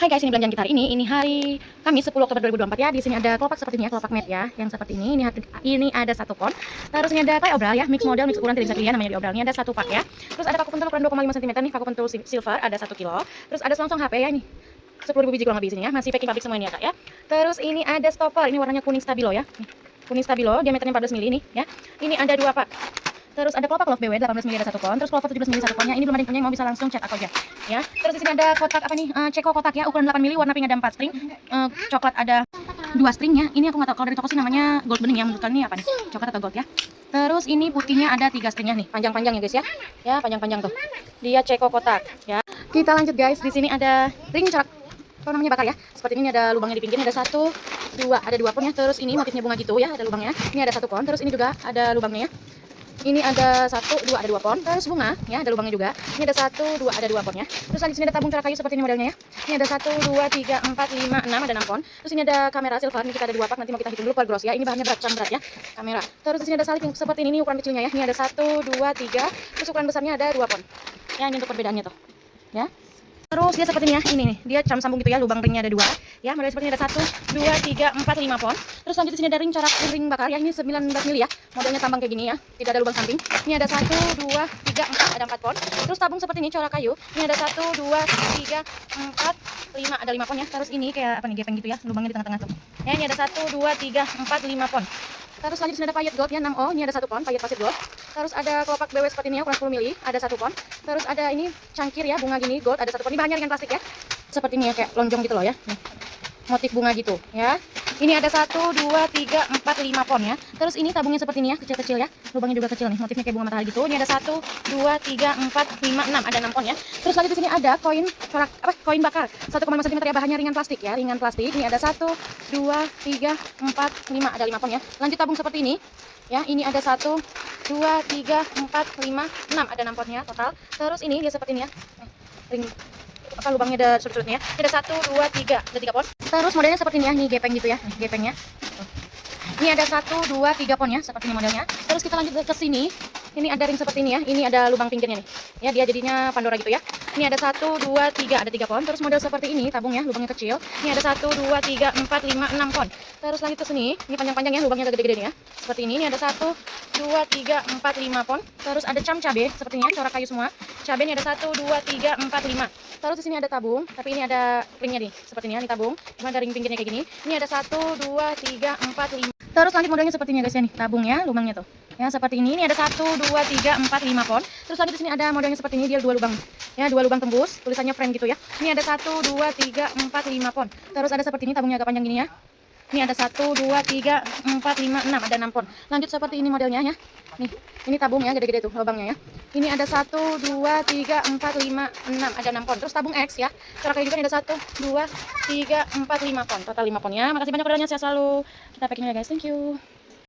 Hai guys, ini belanjaan kita hari ini hari Kamis 10 Oktober 2024 ya. Di sini ada kelopak seperti ini ya, kelopak matte ya, yang seperti ini. Ini ada 1 pon. Terus ini ada tie obral ya, mix model, mix ukuran tidak bisa pilihan namanya di obral. Ini ada 1 pak ya. Terus ada paku pentul ukuran 2,5 cm nih, paku pentul silver ada 1 kilo. Terus ada selongsong HP ya ini. 10.000 biji kurang lebih sini ya, masih packing pabrik semua ini ya Kak ya. Terus ini ada stopper, ini warnanya kuning stabilo ya. Nih, kuning stabilo, diameternya 14 mili nih ya. Ini ada 2 pak. Terus ada kelopak Love BW 18 mili ada 1 kon, terus clover 17 mili 1 konnya. Ini belum ada yang punya, yang mau bisa langsung chat aku aja ya. Terus di sini ada kotak apa nih? Ceko kotak ya, ukuran 8 mili, warna pink ada 4 string. Coklat ada 2 string ya. Ini aku nggak tahu kalau dari toko sih namanya gold bening ya, menurut kalian ini apa nih? Coklat atau gold ya. Terus ini putihnya ada 3 stringnya nih, panjang-panjang ya guys ya. Ya, panjang-panjang tuh. Dia ceko kotak ya. Kita lanjut guys, di sini ada ring corak apa namanya bakar ya. Seperti ini ada lubangnya di pinggir, ada 1 2, ada 2 pon ya. Terus ini motifnya bunga gitu ya, ada lubangnya. Ini ada 1 pon, terus ini juga ada lubangnya ya. Ini ada 1 2, ada 2 pon, terus bunga ya, ada lubangnya juga. Ini ada 1 2, ada 2 pon ya. Terus lagi sini ada tabung corak kayu seperti ini modelnya ya. Ini ada 1 2 3 4 5 6, ada 6 pon. Terus ini ada kamera silver, ini kita ada 2 pak, nanti mau kita hitung dulu per gross ya. Ini bahannya berat ya, kamera. Terus di sini ada salib yang seperti ini ukuran kecilnya ya. Ini ada 1 2 3, terus ukuran besarnya ada 2 pon. Ya, ini untuk perbedaannya tuh. Ya. Terus dia seperti ini ya, ini nih, dia cam sambung gitu ya, lubang ringnya ada 2 ya, model seperti ini ada 1 2 3 4 5 pon. Terus lanjut di sini ada ring corak ring bakar ya, ini 19 mili ya, modelnya tambang kayak gini ya, tidak ada lubang samping. Ini ada 1 2 3 4, ada 4 pon. Terus tabung seperti ini corak kayu, ini ada 1 2 3 4 5, ada 5 pon ya. Terus ini kayak apa nih, gepeng gitu ya, lubangnya di tengah-tengah tuh ya. Ini ada 1 2 3 4 5 pon. Terus lanjut sini ada payet gold ya, 6O, ini ada 1 pon, payet pasir gold. Terus ada kelopak BW seperti ini ya, ukuran 10 mili, ada 1 pon. Terus ada ini cangkir ya, bunga gini gold, ada 1 pon. Ini bahannya ringan plastik ya. Seperti ini ya, kayak lonjong gitu loh ya. Nih, motif bunga gitu ya. Ini ada 1 2 3 4 5 pon ya. Terus ini tabungnya seperti ini ya, kecil-kecil ya. Lubangnya juga kecil nih, motifnya kayak bunga matahari gitu. Ini ada 1 2 3 4 5 6, ada 6 pon ya. Terus lagi di sini ada koin corak apa? Koin bakar 1,5 cm ya, bahannya ringan plastik ya, ringan plastik. Ini ada 1 2 3 4 5, ada 5 pon ya. Lanjut tabung seperti ini. Ya, ini ada 1 2 3 4 5 6, ada 6 ponnya total. Terus ini dia seperti ini ya. Ring apa, lubangnya ada sudut-sudutnya ya. Ini ada 1 2 3, ada 3 pon. Terus modelnya seperti ini ya, nih gepeng gitu ya, nih gepengnya. Ini ada 1 2 3 pon ya, seperti ini modelnya. Terus kita lanjut ke sini. Ini ada ring seperti ini ya. Ini ada lubang pinggirnya nih. Ya, dia jadinya Pandora gitu ya. Ini ada 1 2 3, ada 3 pon. Terus model seperti ini tabungnya, lubangnya kecil. Ini ada 1 2 3 4 5 6 pon. Terus lanjut ke sini. Ini panjang-panjang ya, lubangnya agak gede-gede nih ya. Seperti ini. Ini ada 1 2 3 4 5 pon. Terus ada cam cabe seperti ini ya, corak kayu semua. Cabe ini ada 1 2 3 4 5. Terus di sini ada tabung, tapi ini ada ringnya nih. Seperti ini ya, ini tabung. Cuma ada ring pinggirnya kayak gini. Ini ada 1 2 3 4 5. Terus lanjut modelnya seperti ini guys ya, nih tabungnya, lubangnya tuh. Ya, seperti ini. Ini ada 1 2 3 4 5 pon. Terus lanjut di sini ada modelnya seperti ini, dia 2 lubang. Ya, 2 lubang tembus, tulisannya friend gitu ya. Ini ada 1 2 3 4 5 pon. Terus ada seperti ini, tabungnya agak panjang gini ya. Ini ada 1 2 3 4 5 6, ada 6 pon. Lanjut seperti ini modelnya ya. Nih, ini tabung ya, gede-gede tuh lubangnya ya. Ini ada 1 2 3 4 5 6, ada 6 pon. Terus tabung X ya. Corak kayu juga ini ada 1 2 3 4 5 pon. Total 5 pon ya. Makasih banyak ordernya, sehat selalu. Kita packing ya guys. Thank you.